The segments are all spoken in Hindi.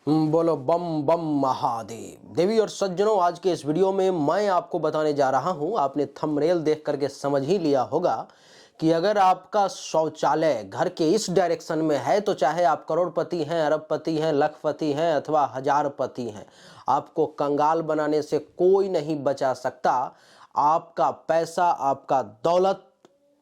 बोलो बम बम महादेव। देवी और सज्जनों, आज के इस वीडियो में मैं आपको बताने जा रहा हूं, आपने थंबनेल देख करके समझ ही लिया होगा कि अगर आपका शौचालय घर के इस डायरेक्शन में है तो चाहे आप करोड़पति हैं, अरबपति हैं, लखपति हैं अथवा हजारपति हैं, आपको कंगाल बनाने से कोई नहीं बचा सकता। आपका पैसा, आपका दौलत,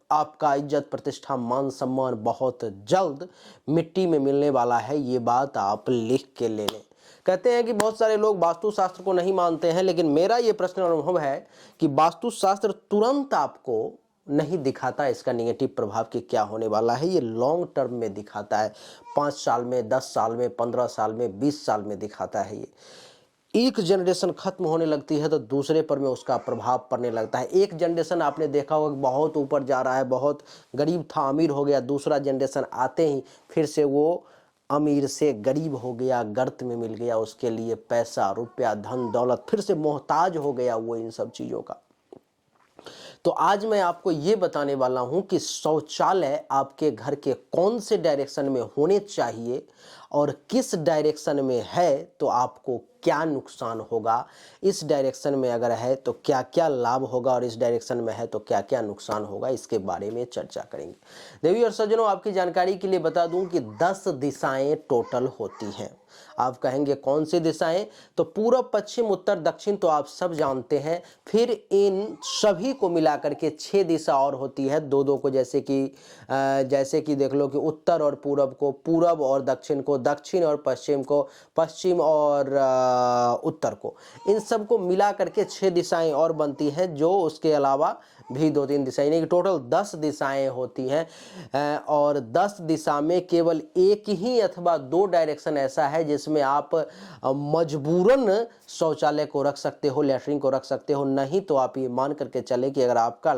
आपका इज्जत प्रतिष्ठा मान सम्मान बहुत जल्द मिट्टी में मिलने वाला है। ये बात आप लिख के ले लें। कहते हैं कि बहुत सारे लोग वास्तुशास्त्र को नहीं मानते हैं, लेकिन मेरा ये पर्सनल अनुभव है कि वास्तुशास्त्र तुरंत आपको नहीं दिखाता इसका निगेटिव प्रभाव कि क्या होने वाला है। ये लॉन्ग टर्म में दिखाता है, 5 साल में, 10 साल में, 15 साल में, 20 साल में दिखाता है। ये एक जनरेशन खत्म होने लगती है तो दूसरे पर में उसका प्रभाव पड़ने लगता है। एक जनरेशन आपने देखा होगा कि बहुत ऊपर जा रहा है, बहुत गरीब था अमीर हो गया, दूसरा जनरेशन आते ही फिर से वो अमीर से गरीब हो गया, गर्त में मिल गया, उसके लिए पैसा रुपया धन दौलत, फिर से मोहताज हो गया वो इन सब चीज़ों का। तो आज मैं आपको ये बताने वाला हूं कि शौचालय आपके घर के कौन से डायरेक्शन में होने चाहिए और किस डायरेक्शन में है तो आपको क्या नुकसान होगा, इस डायरेक्शन में अगर है तो क्या क्या लाभ होगा और इस डायरेक्शन में है तो क्या क्या नुकसान होगा, इसके बारे में चर्चा करेंगे। देवी और सज्जनों, आपकी जानकारी के लिए बता दूं कि 10 दिशाएं टोटल होती हैं। आप कहेंगे कौन सी दिशाएं? तो पूर्व, पश्चिम, उत्तर, दक्षिण तो आप सब जानते हैं। फिर इन सभी को मिलाकर के 6 दिशा और होती है, दो दो को, जैसे कि देख लो कि उत्तर और पूरब को, पूरब और दक्षिण को, दक्षिण और पश्चिम को, पश्चिम और उत्तर को, इन सब को मिला करके 6 दिशाएं और बनती हैं, जो उसके अलावा भी 2-3 दिशाएं, यानी कि टोटल 10 दिशाएं होती हैं। और 10 दिशा में केवल एक ही अथवा 2 डायरेक्शन ऐसा है जिसमें आप मजबूरन शौचालय को रख सकते हो, लैट्रिन को रख सकते हो। नहीं तो आप ये मान करके चले कि अगर आपका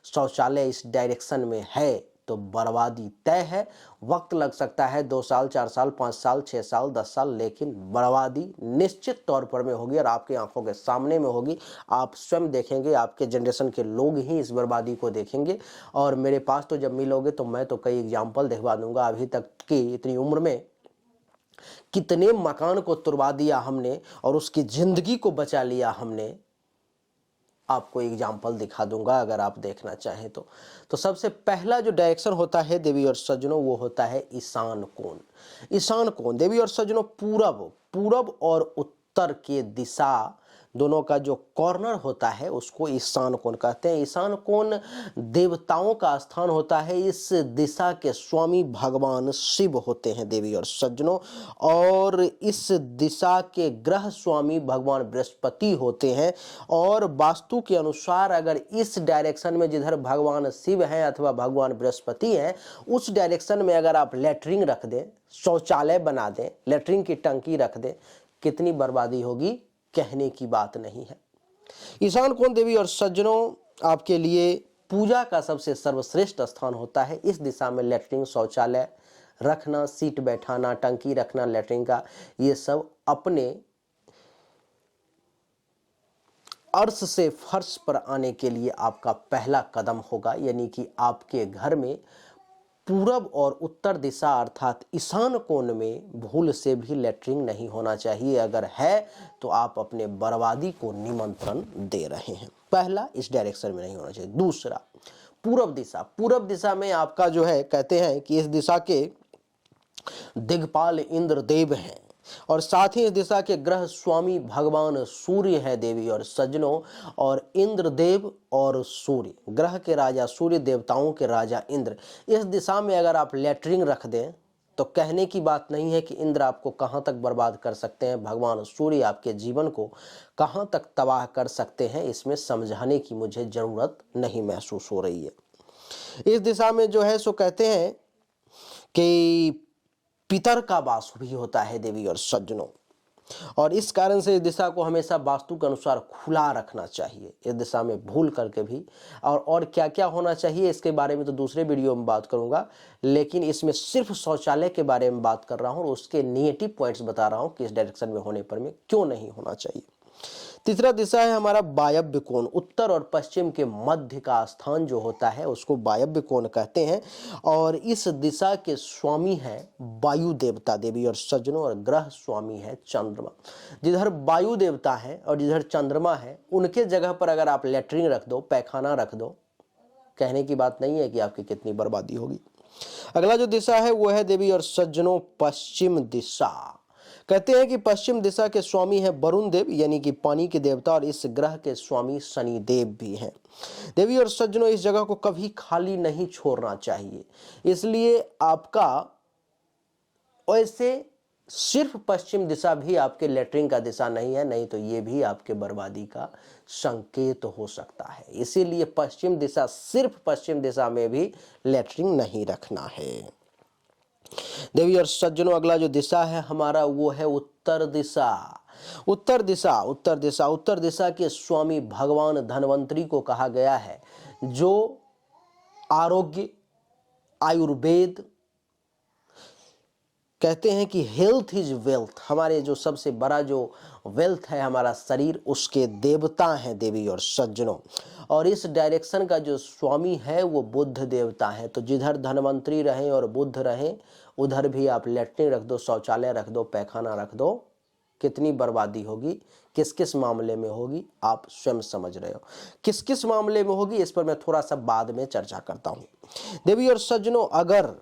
शौचालय इस डायरेक्शन में है तो बर्बादी तय है। वक्त लग सकता है 2 साल, 4 साल, 5 साल, 6 साल, 10 साल, लेकिन बर्बादी निश्चित तौर पर में होगी और आपकी आंखों के सामने में होगी। आप स्वयं देखेंगे, आपके जनरेशन के लोग ही इस बर्बादी को देखेंगे। और मेरे पास तो जब मिलोगे तो मैं तो कई एग्जाम्पल दिखवा दूंगा। अभी तक की इतनी उम्र में कितने मकान को तुड़वा दिया हमने और उसकी जिंदगी को बचा लिया हमने, आपको एग्जाम्पल दिखा दूंगा अगर आप देखना चाहें तो सबसे पहला जो डायरेक्शन होता है देवी और सज्जनों, वो होता है ईशान कोण। ईशान कोण देवी और सज्जनों, पूरब और उत्तर के दिशा दोनों का जो कॉर्नर होता है उसको ईशान कोण कहते हैं। ईशान कोण देवताओं का स्थान होता है। इस दिशा के स्वामी भगवान शिव होते हैं देवी और सज्जनों, और इस दिशा के ग्रह स्वामी भगवान बृहस्पति होते हैं। और वास्तु के अनुसार अगर इस डायरेक्शन में जिधर भगवान शिव हैं अथवा भगवान बृहस्पति हैं, उस डायरेक्शन में अगर आप लैट्रिन रख दें, शौचालय बना दें, लैट्रिन की टंकी रख दें, कितनी बर्बादी होगी, कहने की बात नहीं है। ईशान कोण देवी और सज्जनों आपके लिए पूजा का सबसे सर्वश्रेष्ठ स्थान होता है। इस दिशा में लैट्रिन, शौचालय रखना, सीट बैठाना, टंकी रखना लैट्रिन का, ये सब अपने अर्श से फर्श पर आने के लिए आपका पहला कदम होगा। यानी कि आपके घर में पूरब और उत्तर दिशा अर्थात ईशान कोण में भूल से भी लैट्रिन नहीं होना चाहिए। अगर है तो आप अपने बर्बादी को निमंत्रण दे रहे हैं। पहला, इस डायरेक्शन में नहीं होना चाहिए। दूसरा, पूरब दिशा में आपका जो है, कहते हैं कि इस दिशा के दिग्पाल इंद्र देव हैं और साथ ही इस दिशा के ग्रह स्वामी भगवान सूर्य है देवी और सज्जनों। और इंद्र देव और सूर्य, ग्रह के राजा सूर्य, देवताओं के राजा इंद्र, इस दिशा में अगर आप लैट्रिन रख दें तो कहने की बात नहीं है कि इंद्र आपको कहां तक बर्बाद कर सकते हैं, भगवान सूर्य आपके जीवन को कहां तक तबाह कर सकते हैं, इसमें समझाने की मुझे जरूरत नहीं महसूस हो रही है। इस दिशा में जो है सो कहते हैं कि पितर का वास भी होता है देवी और सज्जनों, और इस कारण से इस दिशा को हमेशा वास्तु के अनुसार खुला रखना चाहिए। इस दिशा में भूल करके भी और क्या क्या होना चाहिए इसके बारे में तो दूसरे वीडियो में बात करूंगा, लेकिन इसमें सिर्फ शौचालय के बारे में बात कर रहा हूं और उसके निगेटिव पॉइंट्स बता रहा हूं कि इस डायरेक्शन में होने पर में क्यों नहीं होना चाहिए। तीसरा दिशा है हमारा वायव्य कोण। उत्तर और पश्चिम के मध्य का स्थान जो होता है उसको वायव्य कोण कहते हैं। और इस दिशा के स्वामी है वायु देवता देवी और सज्जनों, और ग्रह स्वामी है चंद्रमा। जिधर वायु देवता है और जिधर चंद्रमा है उनके जगह पर अगर आप लेटरिन रख दो, पैखाना रख दो, कहने की बात नहीं है कि आपकी कितनी बर्बादी होगी। अगला जो दिशा है वो है देवी और सज्जनों पश्चिम दिशा। कहते हैं कि पश्चिम दिशा के स्वामी है वरुण देव यानी कि पानी के देवता, और इस ग्रह के स्वामी शनि देव भी हैं। देवी और सज्जनों इस जगह को कभी खाली नहीं छोड़ना चाहिए। इसलिए आपका वैसे सिर्फ पश्चिम दिशा भी आपके लेटरिन का दिशा नहीं है, नहीं तो ये भी आपके बर्बादी का संकेत हो सकता है। इसीलिए पश्चिम दिशा, सिर्फ पश्चिम दिशा में भी लेटरिन नहीं रखना है। देवी और सज्जनों अगला जो दिशा है हमारा वो है उत्तर दिशा। उत्तर दिशा, उत्तर दिशा, उत्तर दिशा के स्वामी भगवान धन्वंतरी को कहा गया है, जो आरोग्य, आयुर्वेद, कहते हैं कि हेल्थ इज वेल्थ, हमारे जो सबसे बड़ा जो वेल्थ है हमारा शरीर, उसके देवता हैं देवी और सज्जनों। और इस डायरेक्शन का जो स्वामी है वो बुध देवता है। तो जिधर धनवंतरी रहें और बुध रहें उधर भी आप लेटरिन रख दो, शौचालय रख दो, पैखाना रख दो, कितनी बर्बादी होगी, किस किस मामले में होगी आप स्वयं समझ रहे हो। किस किस मामले में होगी इस पर मैं थोड़ा सा बाद में चर्चा करता हूं। देवी और सज्जनों अगर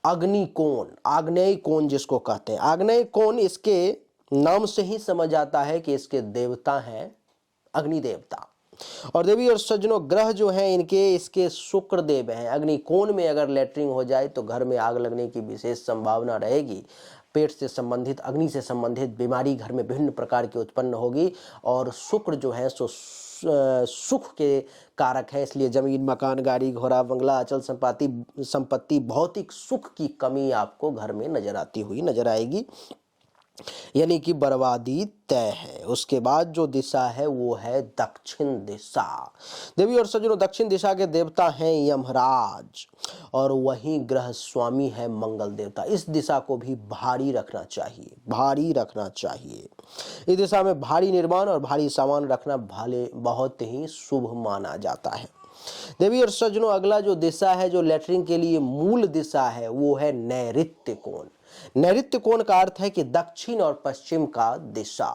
अग्निकोण, आग्नेय कोण जिसको कहते हैं, आग्नेय कोण इसके नाम से ही समझ आता है कि इसके देवता हैं अग्नि देवता। और देवी और सज्जनों ग्रह जो हैं इनके, इसके शुक्र देव हैं। अग्निकोण में अगर लेटरिन हो जाए तो घर में आग लगने की विशेष संभावना रहेगी। पेट से संबंधित, अग्नि से संबंधित बीमारी घर में विभिन्न प्रकार की उत्पन्न होगी। और शुक्र जो है सो सुख के कारक है, इसलिए जमीन, मकान, गाड़ी, घोड़ा, बंगला, अचल संपत्ति, भौतिक सुख की कमी आपको घर में नजर आएगी, यानी कि बर्बादी तय है। उसके बाद जो दिशा है वो है दक्षिण दिशा। देवी और सज्जनों दक्षिण दिशा के देवता हैं यमराज, और वहीं ग्रह स्वामी है मंगल देवता। इस दिशा को भी भारी रखना चाहिए, भारी रखना चाहिए। इस दिशा में भारी निर्माण और भारी सामान रखना बहुत ही शुभ माना जाता है। देवी और सज्जनों अगला जो दिशा है, जो लेटरिन के लिए मूल दिशा है, वो है नैऋत्य कोण। नैऋत्य कोण का अर्थ है कि दक्षिण और पश्चिम का दिशा,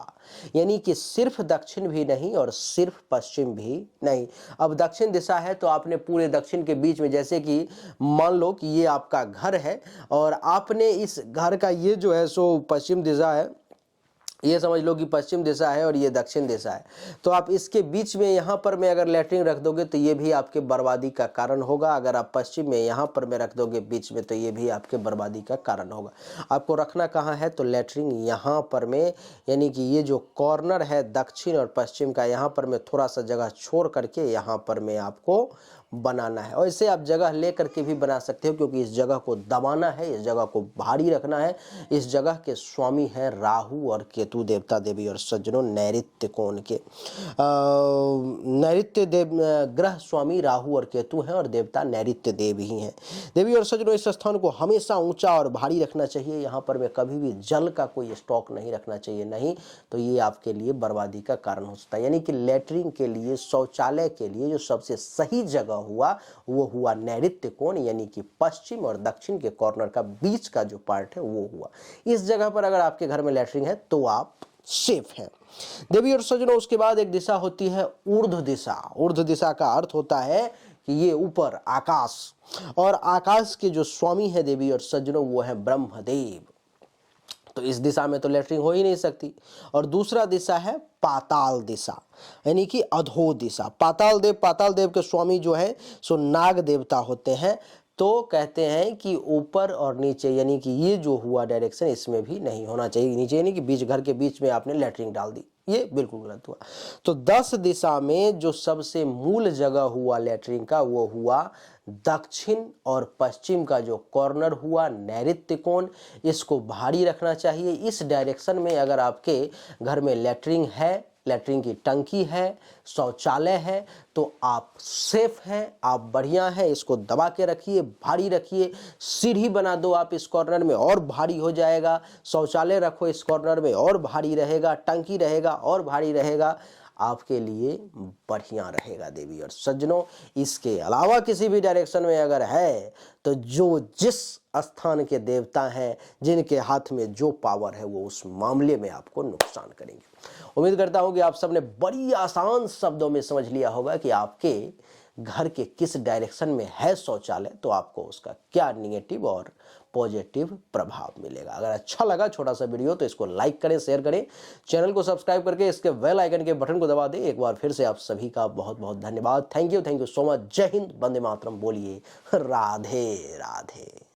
यानी कि सिर्फ दक्षिण भी नहीं और सिर्फ पश्चिम भी नहीं। अब दक्षिण दिशा है तो आपने पूरे दक्षिण के बीच में, जैसे कि मान लो कि ये आपका घर है और आपने इस घर का ये जो है सो पश्चिम दिशा है, ये समझ लो कि पश्चिम दिशा है और ये दक्षिण दिशा है, तो आप इसके बीच में यहाँ पर में अगर लेटरिन रख दोगे तो ये भी आपके बर्बादी का कारण होगा। अगर आप पश्चिम में यहाँ पर में रख दोगे बीच में तो ये भी आपके बर्बादी का कारण होगा। आपको रखना कहाँ है, तो लेटरिन यहाँ पर में, यानी कि ये जो कॉर्नर है दक्षिण और पश्चिम का, यहाँ पर में थोड़ा सा जगह छोड़ करके यहाँ पर में आपको बनाना है। और इसे आप जगह ले करके भी बना सकते हो, क्योंकि इस जगह को दबाना है, इस जगह को भारी रखना है। इस जगह के स्वामी हैं राहु और केतु देवता। देवी और सज्जनों नैऋत्य कोण के नैऋत्य देव ग्रह स्वामी राहु और केतु हैं और देवता नैऋत्य देव ही हैं। देवी और सज्जनों इस स्थान को हमेशा ऊंचा और भारी रखना चाहिए। यहाँ पर में कभी भी जल का कोई स्टॉक नहीं रखना चाहिए, नहीं तो ये आपके लिए बर्बादी का कारण हो सकता है। यानी कि लेटरिन के लिए, शौचालय के लिए जो सबसे सही जगह हुआ वो हुआ नैऋत्य कोण, यानी कि पश्चिम और दक्षिण के कॉर्नर का बीच का जो पार्ट है वो हुआ। इस जगह पर अगर आपके घर में लेटरिन है तो आप सेफ हैं। देवी और सज्जनों उसके बाद एक दिशा होती है ऊर्ध्व दिशा। ऊर्ध्व दिशा का अर्थ होता है कि ये ऊपर आकाश, और आकाश के जो स्वामी है देवी और सज्जनों वो है ब्रह्मदेव। तो इस दिशा में तो लेटरिन हो ही नहीं सकती। और दूसरा दिशा है पाताल दिशा, यानी कि अधो दिशा। पाताल देव के स्वामी जो है सो नाग देवता होते हैं। तो कहते हैं कि ऊपर और नीचे, यानी कि ये जो हुआ डायरेक्शन इसमें भी नहीं होना चाहिए। नीचे यानी कि बीच, घर के बीच में आपने लेटरिन डाल दी, ये बिल्कुल गलत हुआ। तो 10 दिशा में जो सबसे मूल जगह हुआ लेटरिन का वो हुआ दक्षिण और पश्चिम का जो कॉर्नर हुआ नैऋत्य कोण। इसको भारी रखना चाहिए। इस डायरेक्शन में अगर आपके घर में लेटरिन है लेटरिन की टंकी है, शौचालय है, तो आप सेफ हैं, आप बढ़िया हैं। इसको दबा के रखिए, भारी रखिए। सीढ़ी बना दो आप इस कॉर्नर में, और भारी हो जाएगा। शौचालय रखो इस कॉर्नर में, और भारी रहेगा। टंकी रहेगा और भारी रहेगा, आपके लिए बढ़िया रहेगा देवी और सज्जनों। इसके अलावा किसी भी डायरेक्शन में अगर है तो जो जिस स्थान के देवता हैं, जिनके हाथ में जो पावर है, वो उस मामले में आपको नुकसान करेंगे। उम्मीद करता हूं कि आप सबने बड़ी आसान शब्दों में समझ लिया होगा कि आपके घर के किस डायरेक्शन में है शौचालय, तो आपको उसका क्या निगेटिव और पॉजिटिव प्रभाव मिलेगा। अगर अच्छा लगा छोटा सा वीडियो तो इसको लाइक करें, शेयर करें, चैनल को सब्सक्राइब करके इसके बेल आइकन के बटन को दबा दें। एक बार फिर से आप सभी का बहुत बहुत धन्यवाद। Thank you so much. जय हिंद, वंदे मातरम। बोलिए राधे राधे।